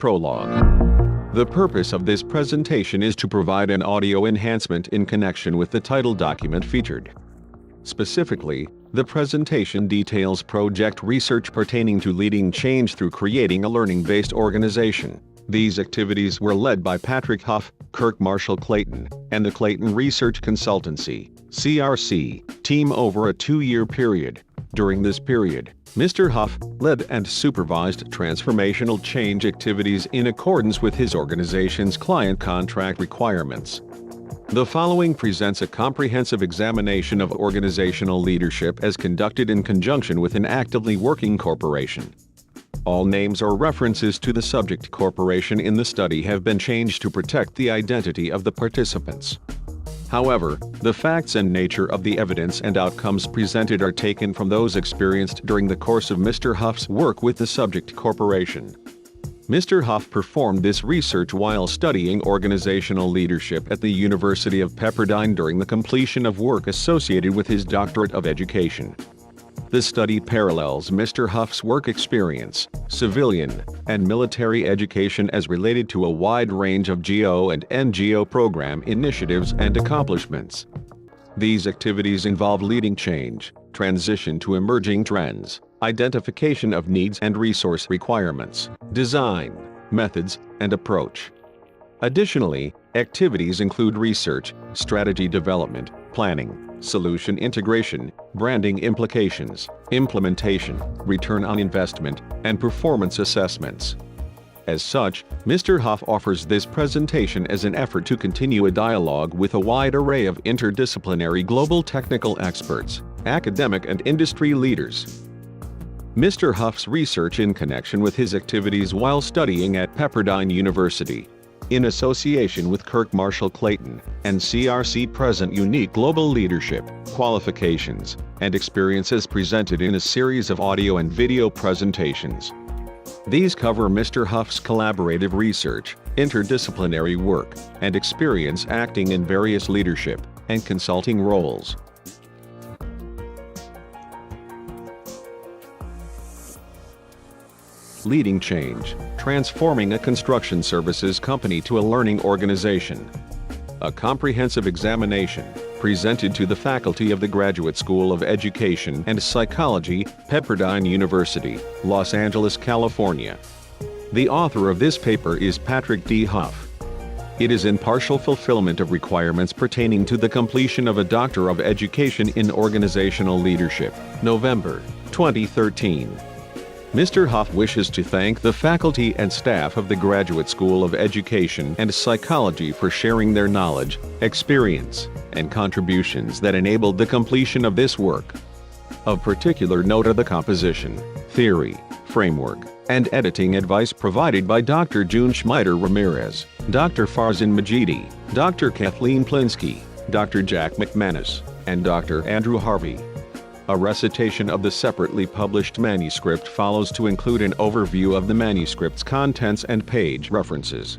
Prologue. The purpose of this presentation is to provide an audio enhancement in connection with the title document featured. Specifically, the presentation details project research pertaining to leading change through creating a learning-based organization. These activities were led by Patrick Huff, Kirk Marshall Clayton, and the Clayton Research Consultancy (CRC) team over a 2-year period. During this period, Mr. Huff led and supervised transformational change activities in accordance with his organization's client contract requirements. The following presents a comprehensive examination of organizational leadership as conducted in conjunction with an actively working corporation. All names or references to the subject corporation in the study have been changed to protect the identity of the participants. However, the facts and nature of the evidence and outcomes presented are taken from those experienced during the course of Mr. Huff's work with the subject corporation. Mr. Huff performed this research while studying organizational leadership at the University of Pepperdine during the completion of work associated with his doctorate of education. The study parallels Mr. Huff's work experience, civilian, and military education as related to a wide range of GO and NGO program initiatives and accomplishments. These activities involve leading change, transition to emerging trends, identification of needs and resource requirements, design, methods, and approach. Additionally, activities include research, strategy development, planning, solution integration, branding implications, implementation, return on investment, and performance assessments. As such, Mr. Huff offers this presentation as an effort to continue a dialogue with a wide array of interdisciplinary global technical experts, academic and industry leaders. Mr. Huff's research in connection with his activities while studying at Pepperdine University, in association with Kirk Marshall Clayton and CRC, present unique global leadership, qualifications, and experiences presented in a series of audio and video presentations. These cover Mr. Huff's collaborative research, interdisciplinary work, and experience acting in various leadership and consulting roles. Leading change, transforming a construction services company to a learning organization. A comprehensive examination, presented to the faculty of the Graduate School of Education and Psychology, Pepperdine University, Los Angeles, California. The author of this paper is Patrick D. Huff. It is in partial fulfillment of requirements pertaining to the completion of a Doctor of Education in Organizational Leadership, November 2013. Mr. Huff wishes to thank the faculty and staff of the Graduate School of Education and Psychology for sharing their knowledge, experience, and contributions that enabled the completion of this work. Of particular note are the composition, theory, framework, and editing advice provided by Dr. June Schmeider Ramirez, Dr. Farzin Majidi, Dr. Kathleen Plinsky, Dr. Jack McManus, and Dr. Andrew Harvey. A recitation of the separately published manuscript follows to include an overview of the manuscript's contents and page references.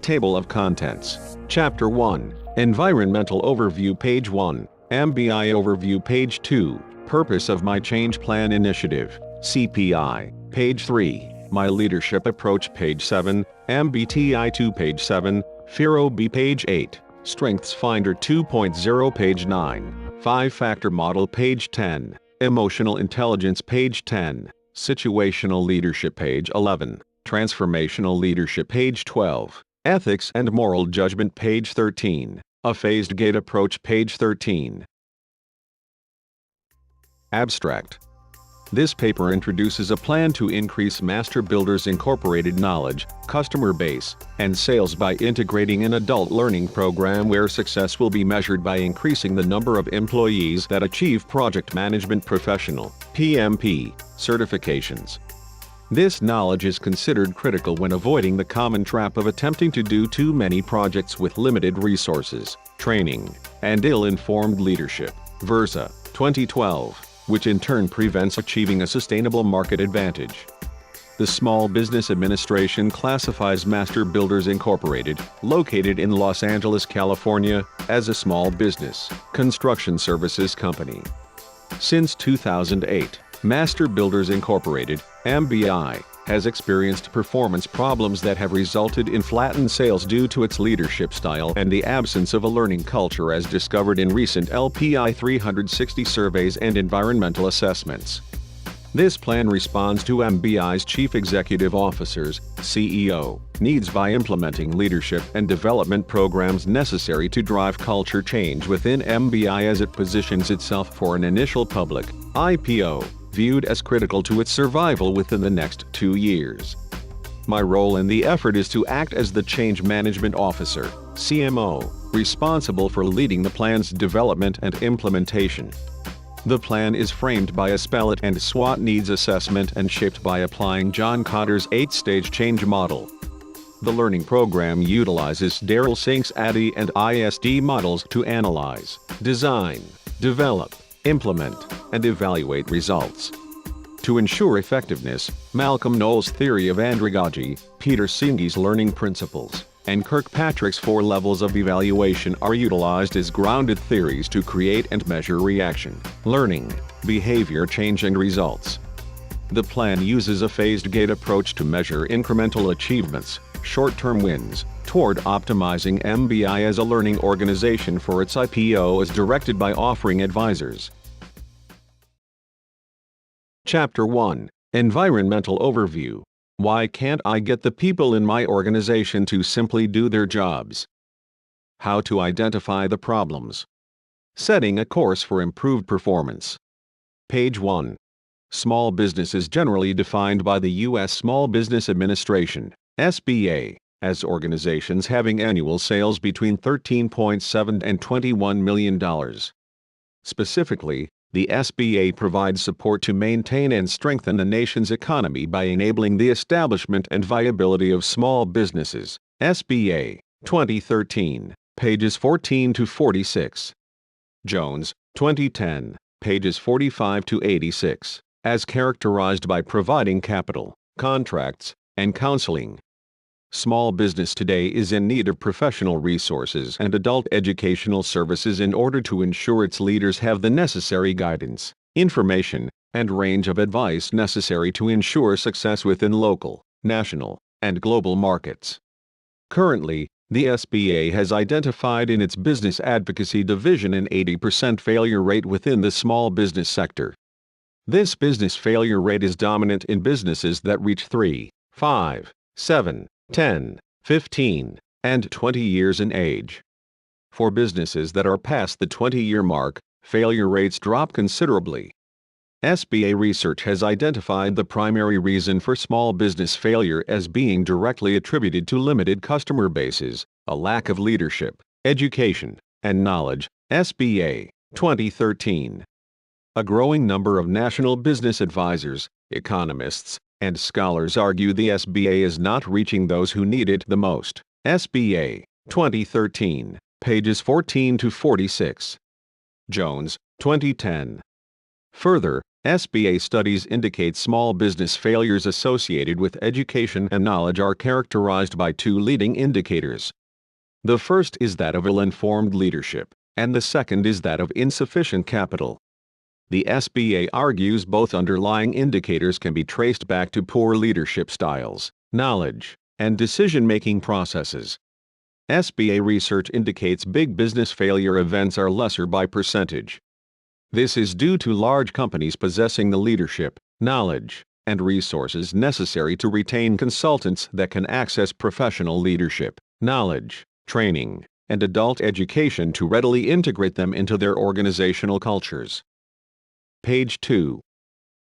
Table of Contents. Chapter 1. Environmental Overview, page 1. MBTI Overview, page 2. Purpose of My Change Plan Initiative, CPI, page 3. My Leadership Approach, page 7. MBTI 2, page 7. FIRO-B, page 8. Strengths Finder 2.0, page 9. 5-Factor Model, page 10. Emotional Intelligence, page 10. Situational Leadership, page 11. Transformational Leadership, page 12. Ethics and Moral Judgment, page 13. A Phased Gate Approach, page 13. Abstract. This paper introduces a plan to increase Master Builders Incorporated knowledge, customer base, and sales by integrating an adult learning program where success will be measured by increasing the number of employees that achieve Project Management Professional (PMP) certifications. This knowledge is considered critical when avoiding the common trap of attempting to do too many projects with limited resources, training, and ill-informed leadership. Versa, 2012. Which in turn prevents achieving a sustainable market advantage. The Small Business Administration classifies Master Builders Incorporated, located in Los Angeles, California, as a small business construction services company. Since 2008, Master Builders Incorporated, MBI, has experienced performance problems that have resulted in flattened sales due to its leadership style and the absence of a learning culture as discovered in recent LPI 360 surveys and environmental assessments. This plan responds to MBI's Chief Executive Officer's (CEO) needs by implementing leadership and development programs necessary to drive culture change within MBI as it positions itself for an initial public IPO, viewed as critical to its survival within the next 2 years. My role in the effort is to act as the Change Management Officer (CMO), responsible for leading the plan's development and implementation. The plan is framed by a SPELIT and SWOT needs assessment and shaped by applying John Kotter's 8-stage change model. The learning program utilizes Daryl Sink's ADDIE and ISD models to analyze, design, develop, implement, and evaluate results. To ensure effectiveness, Malcolm Knowles' theory of andragogy, Peter Singe's learning principles, and Kirkpatrick's 4 levels of evaluation are utilized as grounded theories to create and measure reaction, learning, behavior change and results. The plan uses a phased gate approach to measure incremental achievements, short-term wins, toward optimizing MBI as a learning organization for its IPO as directed by offering advisors. Chapter 1. Environmental Overview. Why can't I get the people in my organization to simply do their jobs? How to identify the problems. Setting a course for improved performance. Page 1. Small business is generally defined by the U.S. Small Business Administration, SBA, as organizations having annual sales between $13.7 and $21 million. Specifically, the SBA provides support to maintain and strengthen the nation's economy by enabling the establishment and viability of small businesses. SBA, 2013, pages 14 to 46. Jones, 2010, pages 45 to 86, as characterized by providing capital, contracts, and counseling. Small business today is in need of professional resources and adult educational services in order to ensure its leaders have the necessary guidance, information, and range of advice necessary to ensure success within local, national, and global markets. Currently, the SBA has identified in its Business Advocacy Division an 80% failure rate within the small business sector. This business failure rate is dominant in businesses that reach 3, 5, 7, 10, 15, and 20 years in age. For businesses that are past the 20-year mark, failure rates drop considerably. SBA research has identified the primary reason for small business failure as being directly attributed to limited customer bases, a lack of leadership, education, and knowledge. SBA, 2013. A growing number of national business advisors, economists, and scholars argue the SBA is not reaching those who need it the most. SBA, 2013, pages 14 to 46. Jones, 2010. Further, SBA studies indicate small business failures associated with education and knowledge are characterized by 2 leading indicators. The first is that of ill-informed leadership, and the second is that of insufficient capital. The SBA argues both underlying indicators can be traced back to poor leadership styles, knowledge, and decision-making processes. SBA research indicates big business failure events are lesser by percentage. This is due to large companies possessing the leadership, knowledge, and resources necessary to retain consultants that can access professional leadership, knowledge, training, and adult education to readily integrate them into their organizational cultures. Page 2.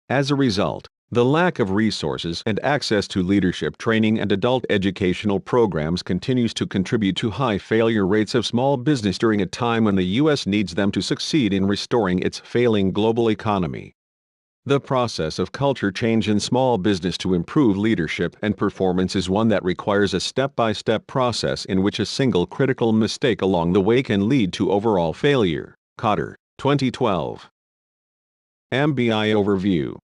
As a result, the lack of resources and access to leadership training and adult educational programs continues to contribute to high failure rates of small business during a time when the U.S. needs them to succeed in restoring its failing global economy. The process of culture change in small business to improve leadership and performance is one that requires a step-by-step process in which a single critical mistake along the way can lead to overall failure. Kotter, 2012. MBI Overview.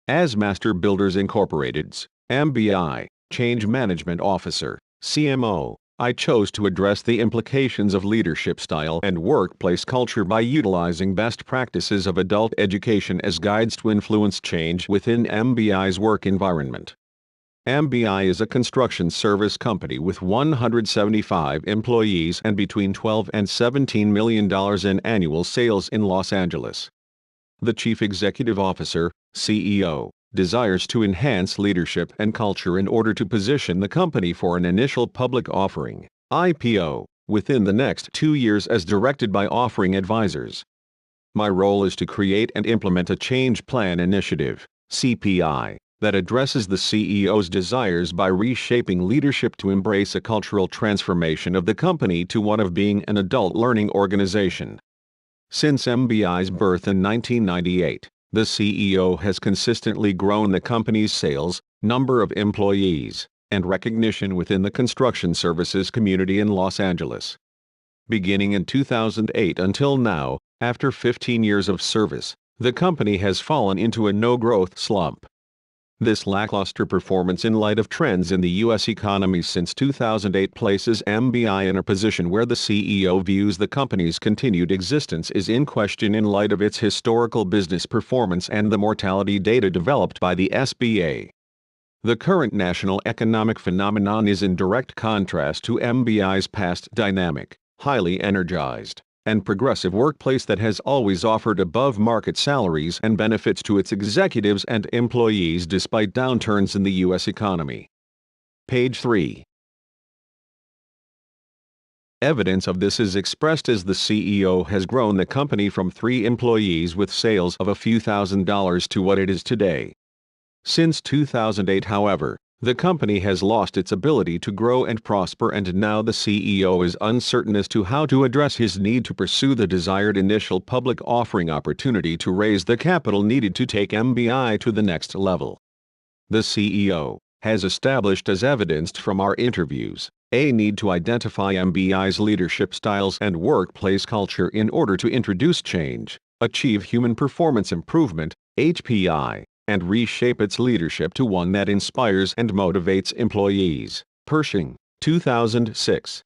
As Master Builders Incorporated's MBI, Change Management Officer, CMO, I chose to address the implications of leadership style and workplace culture by utilizing best practices of adult education as guides to influence change within MBI's work environment. MBI is a construction service company with 175 employees and between $12 and $17 million in annual sales in Los Angeles. The Chief Executive Officer, CEO, desires to enhance leadership and culture in order to position the company for an initial public offering, IPO, within the next 2 years as directed by offering advisors. My role is to create and implement a change plan initiative, CPI, that addresses the CEO's desires by reshaping leadership to embrace a cultural transformation of the company to one of being an adult learning organization. Since MBI's birth in 1998, the CEO has consistently grown the company's sales, number of employees, and recognition within the construction services community in Los Angeles. Beginning in 2008 until now, after 15 years of service, the company has fallen into a no-growth slump. This lackluster performance in light of trends in the U.S. economy since 2008 places MBI in a position where the CEO views the company's continued existence is in question in light of its historical business performance and the mortality data developed by the SBA. The current national economic phenomenon is in direct contrast to MBI's past dynamic, highly energized, and progressive workplace that has always offered above-market salaries and benefits to its executives and employees despite downturns in the U.S. economy. Page 3. Evidence of this is expressed as the CEO has grown the company from 3 employees with sales of a few $1,000s to what it is today. Since 2008, however, the company has lost its ability to grow and prosper, and now the CEO is uncertain as to how to address his need to pursue the desired initial public offering opportunity to raise the capital needed to take MBI to the next level. The CEO has established, as evidenced from our interviews, a need to identify MBI's leadership styles and workplace culture in order to introduce change, achieve human performance improvement, HPI, and reshape its leadership to one that inspires and motivates employees. Pershing, 2006.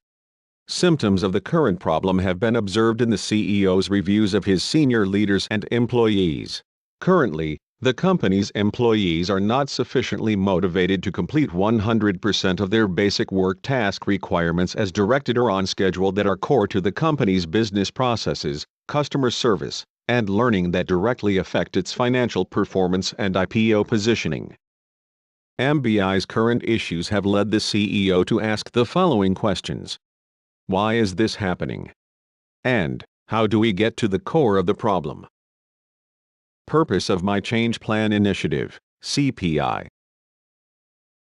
Symptoms of the current problem have been observed in the CEO's reviews of his senior leaders and employees. Currently, the company's employees are not sufficiently motivated to complete 100% of their basic work task requirements as directed or on schedule that are core to the company's business processes, customer service, and learning that directly affect its financial performance and IPO positioning. MBI's current issues have led the CEO to ask the following questions. Why is this happening? And, how do we get to the core of the problem? Purpose of my Change Plan Initiative, CPI.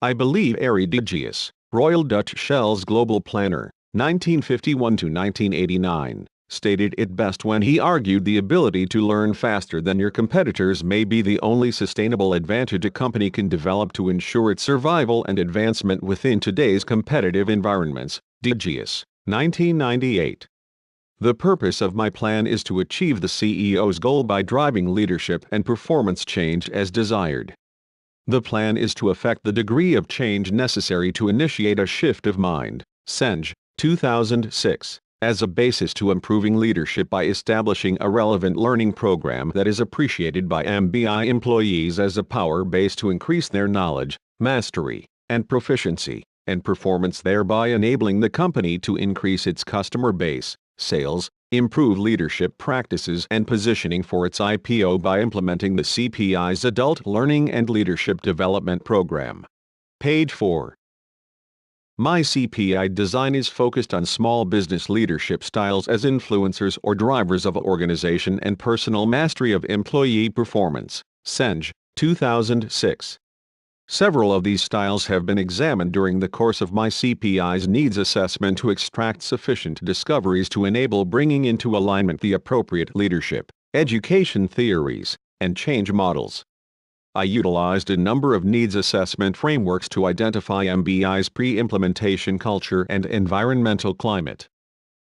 I believe Aridigius, Royal Dutch Shell's global planner, 1951 to 1989, stated it best when he argued the ability to learn faster than your competitors may be the only sustainable advantage a company can develop to ensure its survival and advancement within today's competitive environments. Digius, 1998. The purpose of my plan is to achieve the CEO's goal by driving leadership and performance change as desired. The plan is to effect the degree of change necessary to initiate a shift of mind, Senge, 2006. As a basis to improving leadership by establishing a relevant learning program that is appreciated by MBI employees as a power base to increase their knowledge, mastery, and proficiency, and performance, thereby enabling the company to increase its customer base, sales, improve leadership practices and positioning for its IPO by implementing the CPI's Adult Learning and Leadership Development Program. Page 4. My CPI design is focused on small business leadership styles as influencers or drivers of organization and personal mastery of employee performance. Senge, 2006. Several of these styles have been examined during the course of my CPI's needs assessment to extract sufficient discoveries to enable bringing into alignment the appropriate leadership, education theories, and change models. I utilized a number of needs assessment frameworks to identify MBI's pre-implementation culture and environmental climate.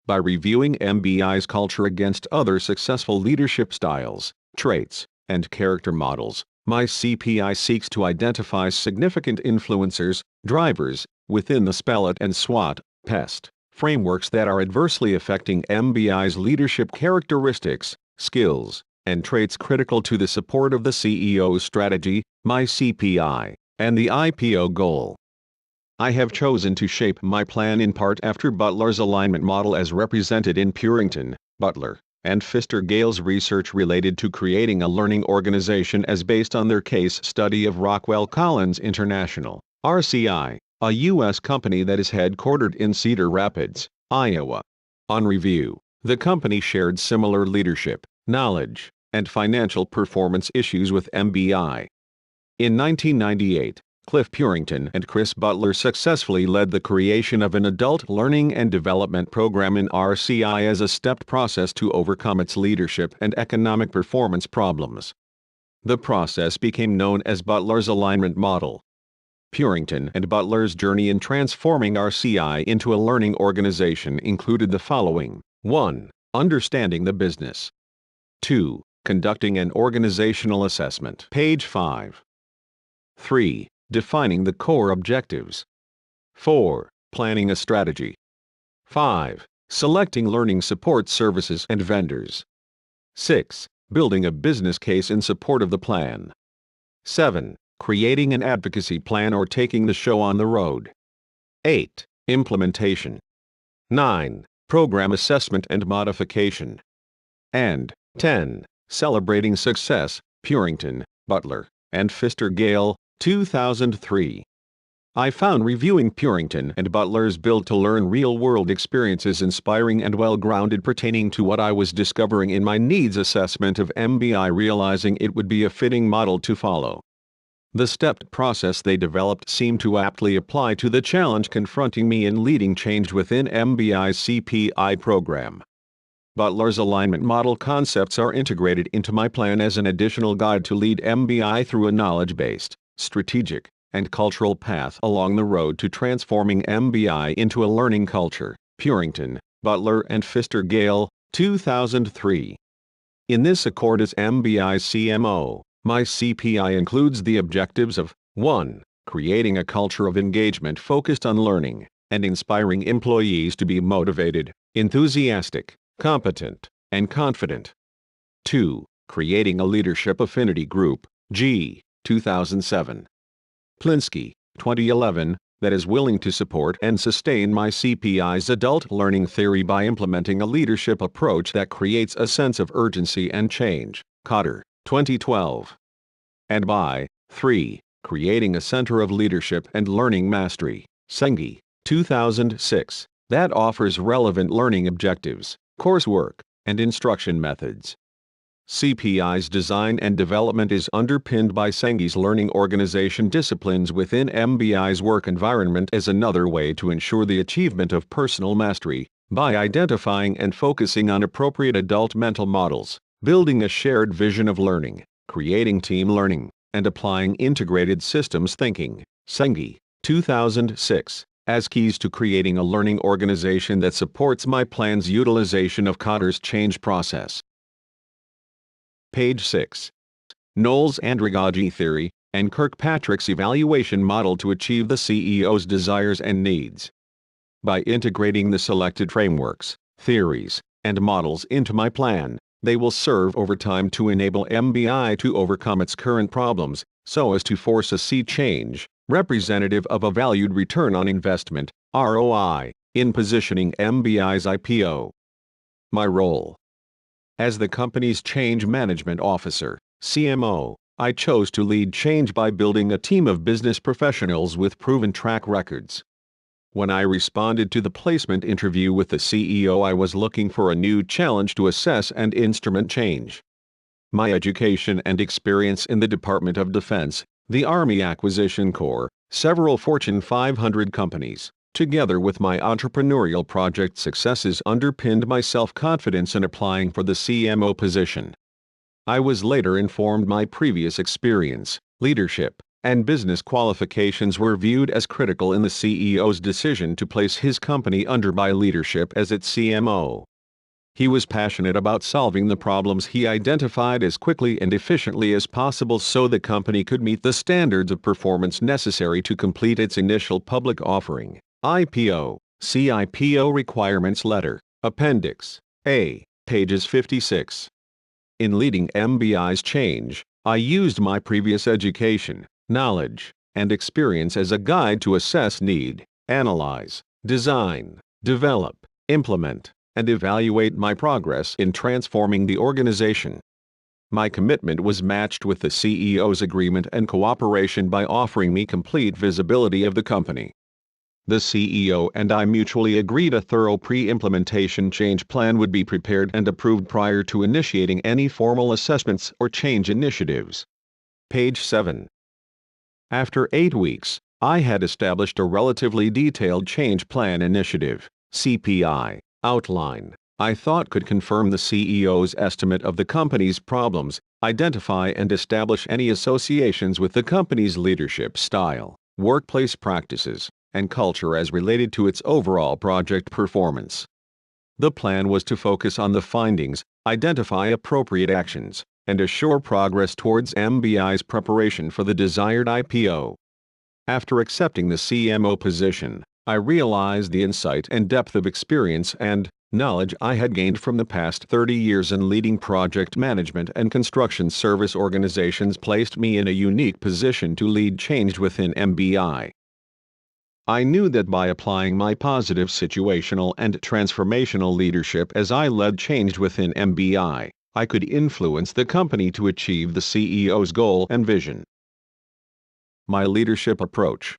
By reviewing MBI's culture against other successful leadership styles, traits, and character models, my CPI seeks to identify significant influencers, drivers, within the SPELIT and SWOT, PEST, frameworks that are adversely affecting MBI's leadership characteristics, skills, and traits critical to the support of the CEO's strategy, my CPI, and the IPO goal. I have chosen to shape my plan in part after Butler's alignment model as represented in Purington, Butler, and Pfister-Gale's research related to creating a learning organization as based on their case study of Rockwell Collins International, RCI, a U.S. company that is headquartered in Cedar Rapids, Iowa. On review, the company shared similar leadership, knowledge, and financial performance issues with MBI. In 1998, Cliff Purington and Chris Butler successfully led the creation of an adult learning and development program in RCI as a stepped process to overcome its leadership and economic performance problems. The process became known as Butler's alignment model. Purington and Butler's journey in transforming RCI into a learning organization included the following: 1. Understanding the business. 2. Conducting an organizational assessment. Page 5. 3. Defining the core objectives. 4. Planning a strategy. 5. Selecting learning support services and vendors. 6. Building a business case in support of the plan. 7. Creating an advocacy plan or taking the show on the road. 8. Implementation. 9. Program assessment and modification. And 10. Celebrating success, Purington, Butler, and Pfister-Gale, 2003. I found reviewing Purington and Butler's Build to Learn real-world experiences inspiring and well-grounded pertaining to what I was discovering in my needs assessment of MBI, realizing it would be a fitting model to follow. The stepped process they developed seemed to aptly apply to the challenge confronting me in leading change within MBI's CPI program. Butler's alignment model concepts are integrated into my plan as an additional guide to lead MBI through a knowledge-based, strategic, and cultural path along the road to transforming MBI into a learning culture. Purington, Butler and Pfister-Gale, 2003. In this accord as MBI's CMO, my CPI includes the objectives of 1. Creating a culture of engagement focused on learning, and inspiring employees to be motivated, enthusiastic, competent, and confident. 2. Creating a leadership affinity group, G. 2007. Plinsky, 2011, that is willing to support and sustain my CPI's adult learning theory by implementing a leadership approach that creates a sense of urgency and change, Cotter, 2012. And by 3. Creating a center of leadership and learning mastery, Sengi, 2006, that offers relevant learning objectives, coursework, and instruction methods. CPI's design and development is underpinned by Sengi's learning organization disciplines within MBI's work environment as another way to ensure the achievement of personal mastery, by identifying and focusing on appropriate adult mental models, building a shared vision of learning, creating team learning, and applying integrated systems thinking, Sengi, 2006, as keys to creating a learning organization that supports my plan's utilization of Cotter's change process. Page 6. Knowles' andragogy theory, and Kirkpatrick's evaluation model to achieve the CEO's desires and needs. By integrating the selected frameworks, theories, and models into my plan, they will serve over time to enable MBI to overcome its current problems, so as to force a sea change, representative of a valued return on investment, ROI, in positioning MBI's IPO. My role. As the company's Change Management Officer, CMO, I chose to lead change by building a team of business professionals with proven track records. When I responded to the placement interview with the CEO, I was looking for a new challenge to assess and instrument change. My education and experience in the Department of Defense, the Army Acquisition Corps, several Fortune 500 companies, together with my entrepreneurial project successes, underpinned my self-confidence in applying for the CMO position. I was later informed my previous experience, leadership, and business qualifications were viewed as critical in the CEO's decision to place his company under my leadership as its CMO. He was passionate about solving the problems he identified as quickly and efficiently as possible so the company could meet the standards of performance necessary to complete its initial public offering, IPO, CIPO Requirements Letter, Appendix A, pages 56. In leading MBI's change, I used my previous education, knowledge, and experience as a guide to assess need, analyze, design, develop, implement, and evaluate my progress in transforming the organization. My commitment was matched with the CEO's agreement and cooperation by offering me complete visibility of the company. The CEO and I mutually agreed a thorough pre-implementation change plan would be prepared and approved prior to initiating any formal assessments or change initiatives. Page 7. After 8 weeks, I had established a relatively detailed change plan initiative, CPI, outline, I thought could confirm the CEO's estimate of the company's problems, identify and establish any associations with the company's leadership style, workplace practices, and culture as related to its overall project performance. The plan was to focus on the findings, identify appropriate actions, and assure progress towards MBI's preparation for the desired IPO. After accepting the CMO position, I realized the insight and depth of experience and knowledge I had gained from the past 30 years in leading project management and construction service organizations placed me in a unique position to lead change within MBI. I knew that by applying my positive situational and transformational leadership as I led change within MBI, I could influence the company to achieve the CEO's goal and vision. My leadership approach.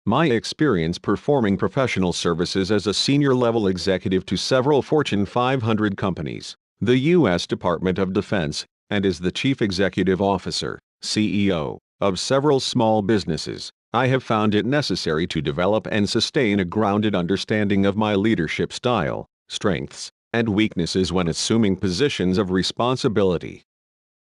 My experience performing professional services as a senior-level executive to several Fortune 500 companies, the U.S. Department of Defense, and as the Chief Executive Officer, CEO, of several small businesses, I have found it necessary to develop and sustain a grounded understanding of my leadership style, strengths, and weaknesses when assuming positions of responsibility.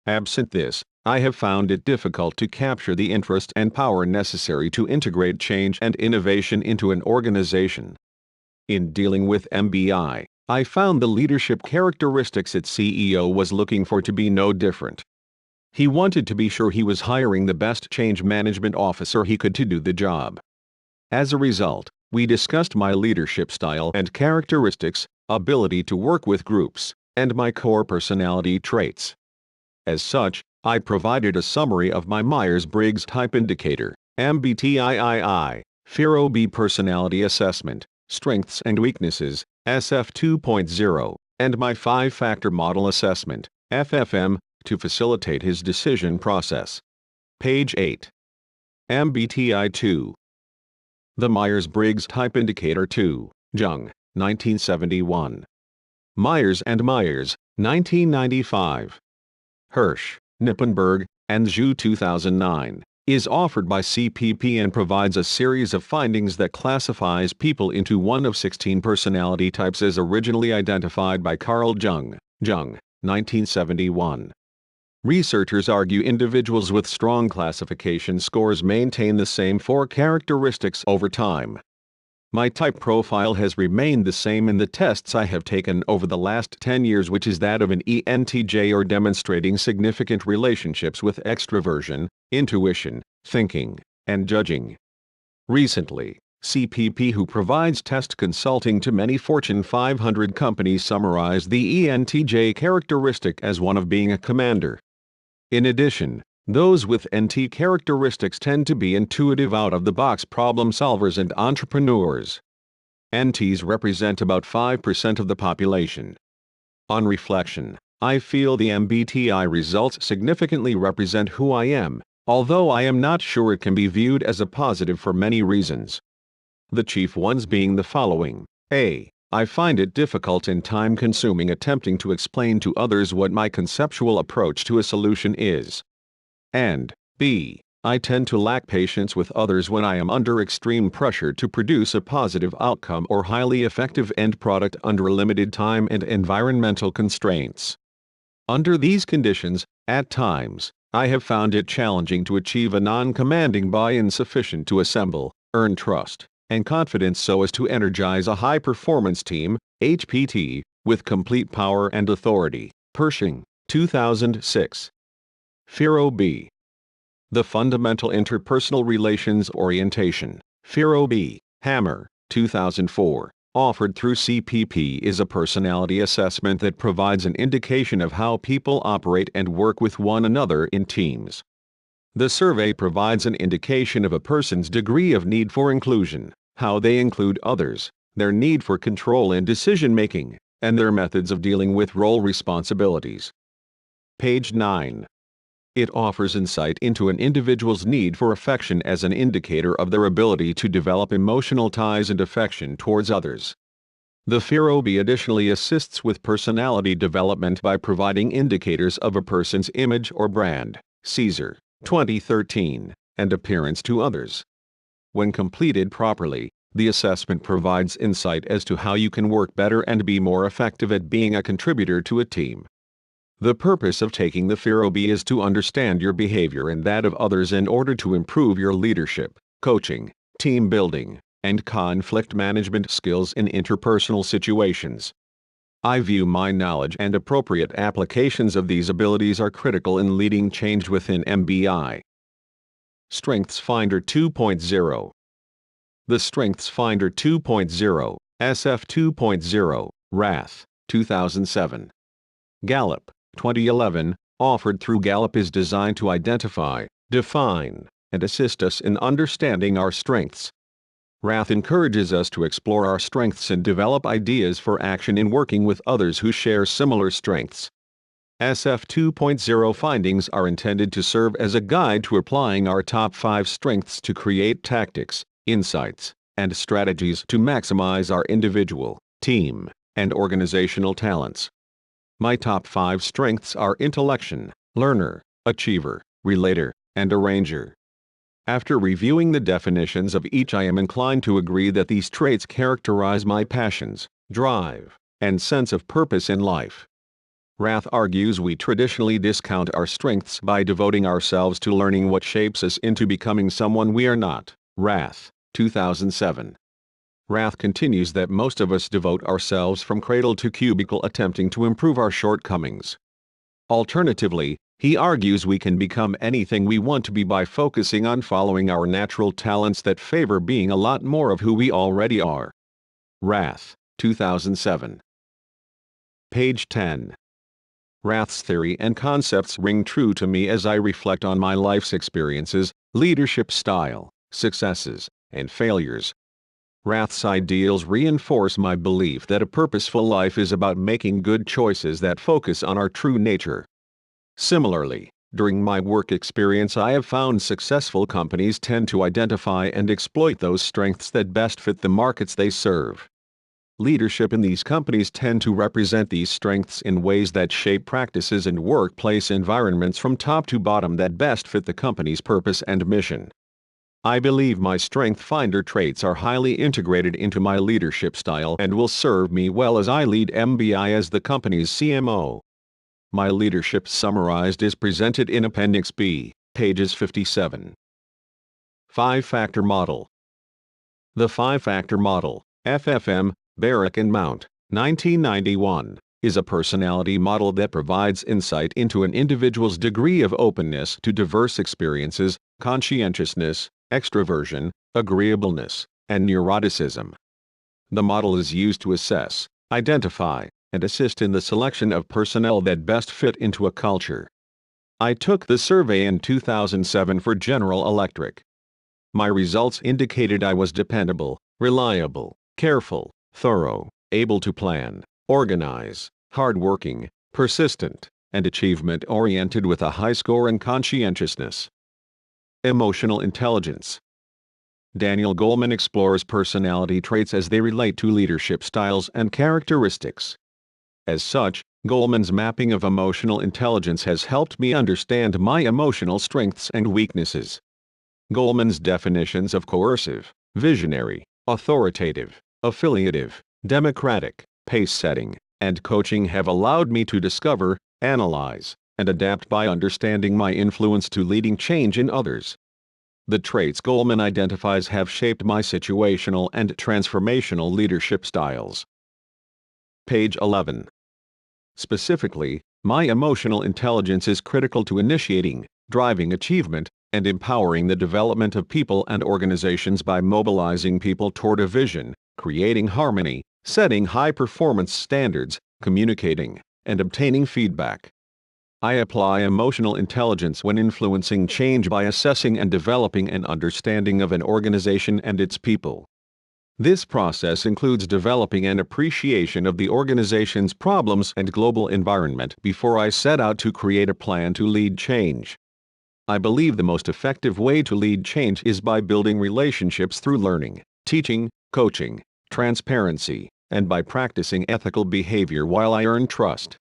Absent this, I have found it difficult to capture the interest and power necessary to integrate change and innovation into an organization. In dealing with MBI, I found the leadership characteristics its CEO was looking for to be no different. He wanted to be sure he was hiring the best change management officer he could to do the job. As a result, we discussed my leadership style and characteristics, ability to work with groups, and my core personality traits. As such, I provided a summary of my Myers-Briggs Type Indicator, MBTI, FIRO-B Personality Assessment, Strengths and Weaknesses, SF 2.0, and my 5-Factor Model Assessment, FFM, to facilitate his decision process. Page 8. MBTI 2. The Myers-Briggs Type Indicator 2, Jung, 1971. Myers and Myers, 1995. Hirsch, Knippenberg, and Zhu 2009, is offered by CPP and provides a series of findings that classifies people into one of 16 personality types as originally identified by Carl Jung, 1971. Researchers argue individuals with strong classification scores maintain the same 4 characteristics over time. My type profile has remained the same in the tests I have taken over the last 10 years, which is that of an ENTJ or demonstrating significant relationships with extroversion, intuition, thinking, and judging. Recently, CPP, who provides test consulting to many Fortune 500 companies, summarized the ENTJ characteristic as one of being a commander. In addition, those with NT characteristics tend to be intuitive, out-of-the-box problem solvers and entrepreneurs. NTs represent about 5% of the population. On reflection, I feel the MBTI results significantly represent who I am, although I am not sure it can be viewed as a positive for many reasons. The chief ones being the following. A. I find it difficult and time-consuming attempting to explain to others what my conceptual approach to a solution is. And B. I tend to lack patience with others when I am under extreme pressure to produce a positive outcome or highly effective end product under limited time and environmental constraints. Under these conditions, at times, I have found it challenging to achieve a non-commanding buy-in sufficient to assemble, earn trust, and confidence so as to energize a high-performance team, HPT, with complete power and authority. Pershing, 2006. FIRO-B. The Fundamental Interpersonal Relations Orientation, FIRO-B, Hammer, 2004, offered through CPP, is a personality assessment that provides an indication of how people operate and work with one another in teams. The survey provides an indication of a person's degree of need for inclusion, how they include others, their need for control in decision-making, and their methods of dealing with role responsibilities. Page 9. It offers insight into an individual's need for affection as an indicator of their ability to develop emotional ties and affection towards others. The FIROB additionally assists with personality development by providing indicators of a person's image or brand, Caesar, 2013, and appearance to others. When completed properly, the assessment provides insight as to how you can work better and be more effective at being a contributor to a team. The purpose of taking the FIROB is to understand your behavior and that of others in order to improve your leadership, coaching, team building, and conflict management skills in interpersonal situations. I view my knowledge and appropriate applications of these abilities are critical in leading change within MBTI. Strengths Finder 2.0. The Strengths Finder 2.0, SF 2.0, Rath, 2007. Gallup, 2011, offered through Gallup, is designed to identify, define, and assist us in understanding our strengths. Rath encourages us to explore our strengths and develop ideas for action in working with others who share similar strengths. SF 2.0 findings are intended to serve as a guide to applying our top 5 strengths to create tactics, insights, and strategies to maximize our individual, team, and organizational talents. My top 5 strengths are intellection, learner, achiever, relator, and arranger. After reviewing the definitions of each, I am inclined to agree that these traits characterize my passions, drive, and sense of purpose in life. Rath argues we traditionally discount our strengths by devoting ourselves to learning what shapes us into becoming someone we are not. Rath, 2007. Rath continues that most of us devote ourselves from cradle to cubicle attempting to improve our shortcomings. Alternatively, he argues we can become anything we want to be by focusing on following our natural talents that favor being a lot more of who we already are. Rath, 2007. Page 10. Rath's theory and concepts ring true to me as I reflect on my life's experiences, leadership style, successes, and failures. Rath's ideals reinforce my belief that a purposeful life is about making good choices that focus on our true nature. Similarly, during my work experience, I have found successful companies tend to identify and exploit those strengths that best fit the markets they serve. Leadership in these companies tend to represent these strengths in ways that shape practices and workplace environments from top to bottom that best fit the company's purpose and mission. I believe my Strength Finder traits are highly integrated into my leadership style and will serve me well as I lead MBI as the company's CMO. My leadership summarized is presented in Appendix B, pages 57. 5-Factor Model. The 5-Factor Model, FFM, Barrick and Mount, 1991, is a personality model that provides insight into an individual's degree of openness to diverse experiences, conscientiousness, extroversion, agreeableness, and neuroticism. The model is used to assess, identify, and assist in the selection of personnel that best fit into a culture. I took the survey in 2007 for General Electric. My results indicated I was dependable, reliable, careful, thorough, able to plan, organize, hardworking, persistent, and achievement-oriented with a high score in conscientiousness. Emotional intelligence. Daniel Goleman explores personality traits as they relate to leadership styles and characteristics. As such, Goleman's mapping of emotional intelligence has helped me understand my emotional strengths and weaknesses. Goleman's definitions of coercive, visionary, authoritative, affiliative, democratic, pace-setting, and coaching have allowed me to discover, analyze, and adapt by understanding my influence to leading change in others. The traits Goleman identifies have shaped my situational and transformational leadership styles. Page 11. Specifically, my emotional intelligence is critical to initiating, driving achievement, and empowering the development of people and organizations by mobilizing people toward a vision, creating harmony, setting high-performance standards, communicating, and obtaining feedback. I apply emotional intelligence when influencing change by assessing and developing an understanding of an organization and its people. This process includes developing an appreciation of the organization's problems and global environment before I set out to create a plan to lead change. I believe the most effective way to lead change is by building relationships through learning, teaching, coaching, transparency, and by practicing ethical behavior while I earn trust.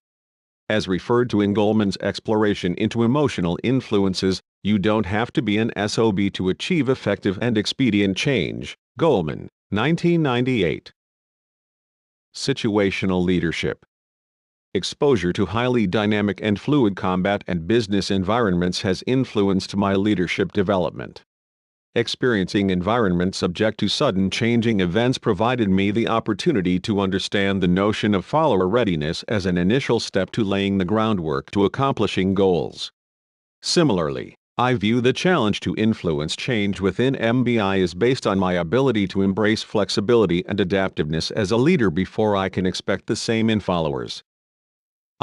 As referred to in Goleman's exploration into emotional influences, you don't have to be an SOB to achieve effective and expedient change. Goleman, 1998. Situational leadership. Exposure to highly dynamic and fluid combat and business environments has influenced my leadership development. Experiencing environments subject to sudden changing events provided me the opportunity to understand the notion of follower readiness as an initial step to laying the groundwork to accomplishing goals. Similarly, I view the challenge to influence change within MBTI as based on my ability to embrace flexibility and adaptiveness as a leader before I can expect the same in followers.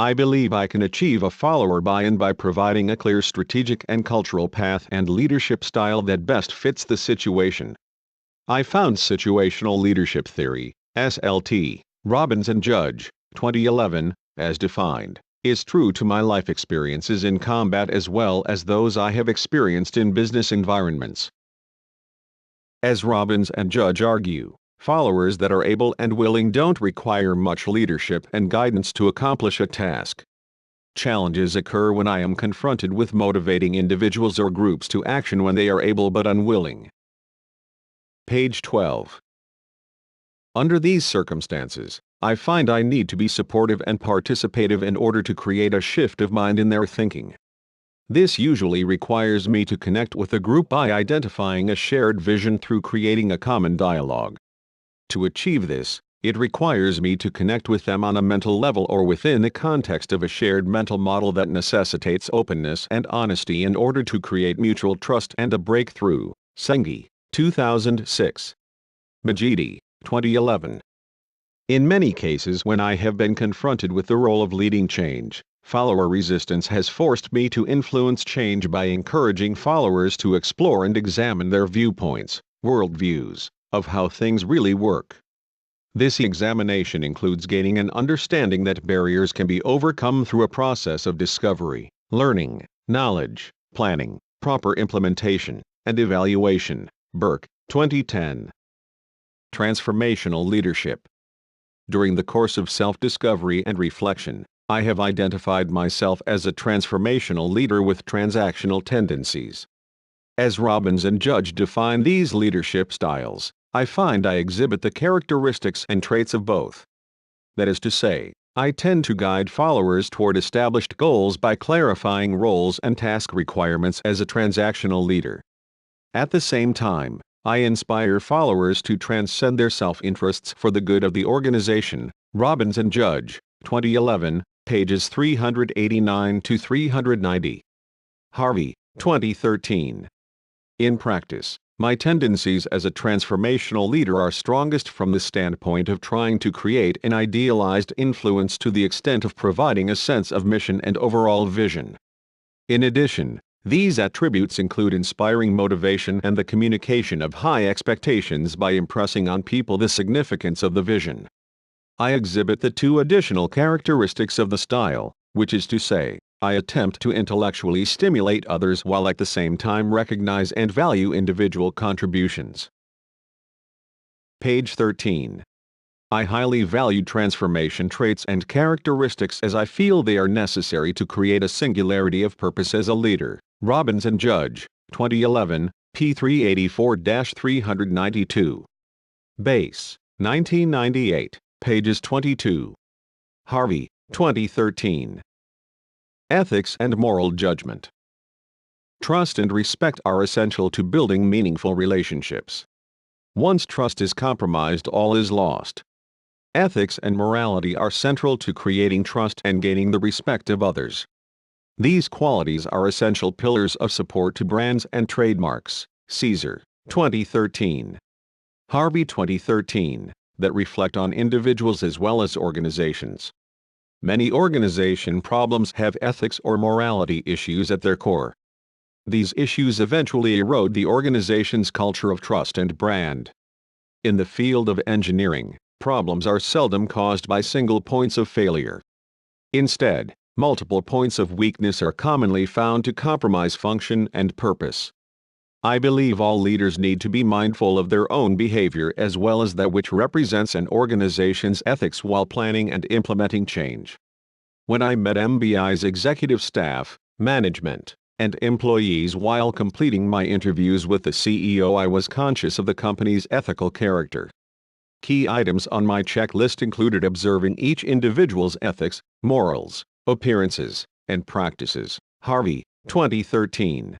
I believe I can achieve a follower buy-in by providing a clear strategic and cultural path and leadership style that best fits the situation. I found situational leadership theory, SLT, Robbins and Judge, 2011, as defined, is true to my life experiences in combat as well as those I have experienced in business environments. As Robbins and Judge argue, followers that are able and willing don't require much leadership and guidance to accomplish a task. Challenges occur when I am confronted with motivating individuals or groups to action when they are able but unwilling. Page 12. Under these circumstances, I find I need to be supportive and participative in order to create a shift of mind in their thinking. This usually requires me to connect with a group by identifying a shared vision through creating a common dialogue. To achieve this, it requires me to connect with them on a mental level or within the context of a shared mental model that necessitates openness and honesty in order to create mutual trust and a breakthrough. Sengi, 2006. Majidi, 2011. In many cases when I have been confronted with the role of leading change, follower resistance has forced me to influence change by encouraging followers to explore and examine their viewpoints, worldviews, of how things really work. This examination includes gaining an understanding that barriers can be overcome through a process of discovery, learning, knowledge, planning, proper implementation, and evaluation. Burke, 2010. Transformational leadership. During the course of self-discovery and reflection, I have identified myself as a transformational leader with transactional tendencies. As Robbins and Judge define these leadership styles, I find I exhibit the characteristics and traits of both. That is to say, I tend to guide followers toward established goals by clarifying roles and task requirements as a transactional leader. At the same time, I inspire followers to transcend their self-interests for the good of the organization. Robbins and Judge, 2011, pages 389 to 390. Harvey, 2013. In practice, my tendencies as a transformational leader are strongest from the standpoint of trying to create an idealized influence to the extent of providing a sense of mission and overall vision. In addition, these attributes include inspiring motivation and the communication of high expectations by impressing on people the significance of the vision. I exhibit the two additional characteristics of the style, which is to say, I attempt to intellectually stimulate others while at the same time recognize and value individual contributions. Page 13. I highly value transformation traits and characteristics as I feel they are necessary to create a singularity of purpose as a leader. Robbins and Judge, 2011, p. 384-392. Base, 1998, pages 22. Harvey, 2013. Ethics and moral judgment. Trust and respect are essential to building meaningful relationships. Once trust is compromised, all is lost. Ethics and morality are central to creating trust and gaining the respect of others. These qualities are essential pillars of support to brands and trademarks. Caesar, 2013. Harvey, 2013, that reflect on individuals as well as organizations. Many organization problems have ethics or morality issues at their core. These issues eventually erode the organization's culture of trust and brand. In the field of engineering, problems are seldom caused by single points of failure. Instead, multiple points of weakness are commonly found to compromise function and purpose. I believe all leaders need to be mindful of their own behavior as well as that which represents an organization's ethics while planning and implementing change. When I met MBI's executive staff, management, and employees while completing my interviews with the CEO, I was conscious of the company's ethical character. Key items on my checklist included observing each individual's ethics, morals, appearances, and practices. Harvey, 2013.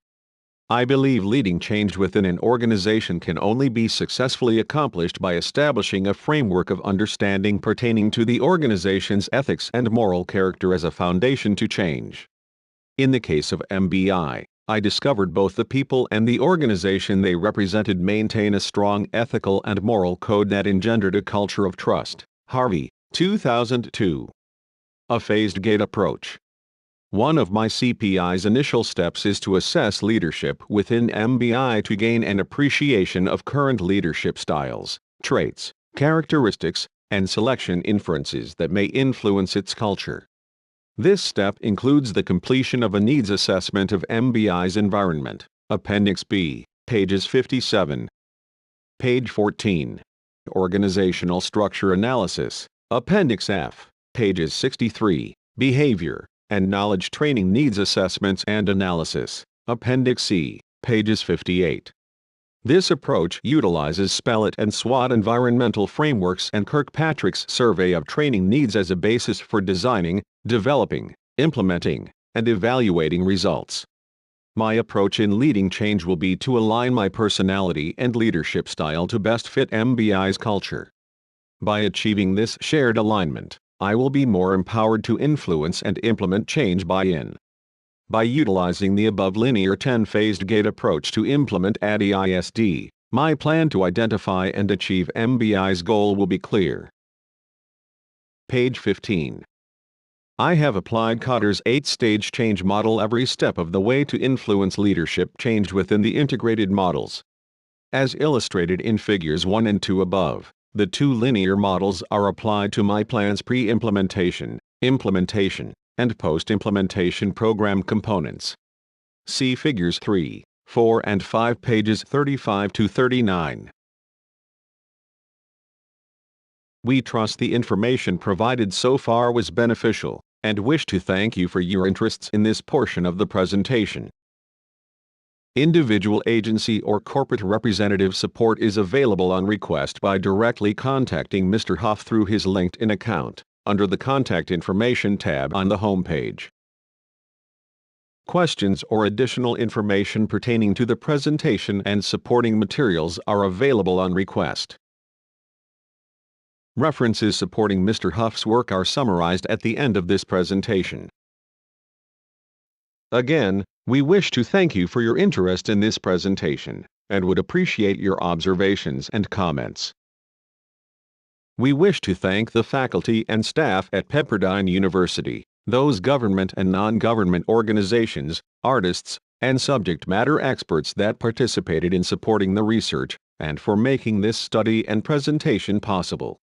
I believe leading change within an organization can only be successfully accomplished by establishing a framework of understanding pertaining to the organization's ethics and moral character as a foundation to change. In the case of MBI, I discovered both the people and the organization they represented maintain a strong ethical and moral code that engendered a culture of trust. Harvey, 2002. A phased gate approach. One of my CPI's initial steps is to assess leadership within MBI to gain an appreciation of current leadership styles, traits, characteristics, and selection inferences that may influence its culture. This step includes the completion of a needs assessment of MBI's environment, Appendix B, pages 57. Page 14. Organizational structure analysis, Appendix F, pages 63. Behavior and knowledge training needs assessments and analysis, Appendix C, pages 58. This approach utilizes Spellet and SWOT environmental frameworks and Kirkpatrick's survey of training needs as a basis for designing, developing, implementing, and evaluating results. My approach in leading change will be to align my personality and leadership style to best fit MBI's culture. By achieving this shared alignment, I will be more empowered to influence and implement change buy-in. By utilizing the above linear 10-phased gate approach to implement ADISD, my plan to identify and achieve MBI's goal will be clear. Page 15. I have applied Kotter's 8-stage change model every step of the way to influence leadership change within the integrated models. As illustrated in figures 1 and 2 above, the two linear models are applied to my plan's pre-implementation, implementation, and post-implementation program components. See figures 3, 4 and 5 pages 35 to 39. We trust the information provided so far was beneficial, and wish to thank you for your interests in this portion of the presentation. Individual agency or corporate representative support is available on request by directly contacting Mr. Huff through his LinkedIn account, under the Contact Information tab on the homepage. Questions or additional information pertaining to the presentation and supporting materials are available on request. References supporting Mr. Huff's work are summarized at the end of this presentation. Again, we wish to thank you for your interest in this presentation, and would appreciate your observations and comments. We wish to thank the faculty and staff at Pepperdine University, those government and non-government organizations, artists, and subject matter experts that participated in supporting the research, and for making this study and presentation possible.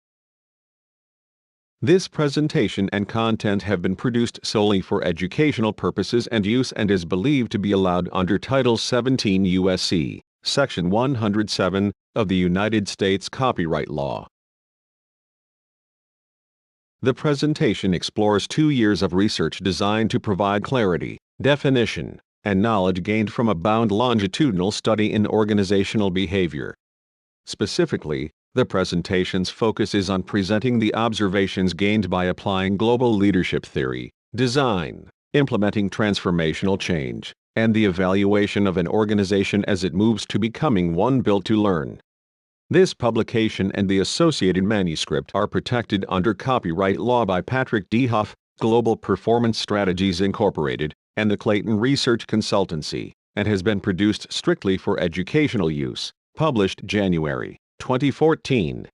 This presentation and content have been produced solely for educational purposes and use and is believed to be allowed under Title 17 U.S.C., Section 107, of the United States Copyright Law. The presentation explores 2 years of research designed to provide clarity, definition, and knowledge gained from a bound longitudinal study in organizational behavior. Specifically, the presentation's focus is on presenting the observations gained by applying global leadership theory, design, implementing transformational change, and the evaluation of an organization as it moves to becoming one built to learn. This publication and the associated manuscript are protected under copyright law by Patrick D. Huff, Global Performance Strategies Incorporated, and the Clayton Research Consultancy, and has been produced strictly for educational use, published January 2014.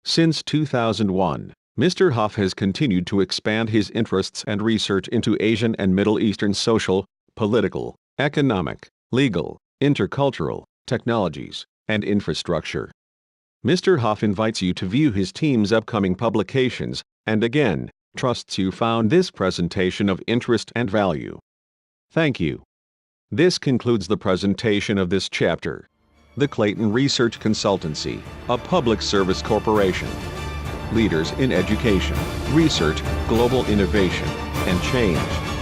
Since 2001, Mr. Huff has continued to expand his interests and research into Asian and Middle Eastern social, political, economic, legal, intercultural, technologies, and infrastructure. Mr. Huff invites you to view his team's upcoming publications, and again, trusts you found this presentation of interest and value. Thank you. This concludes the presentation of this chapter. The Clayton Research Consultancy, a public service corporation. Leaders in education, research, global innovation, and change.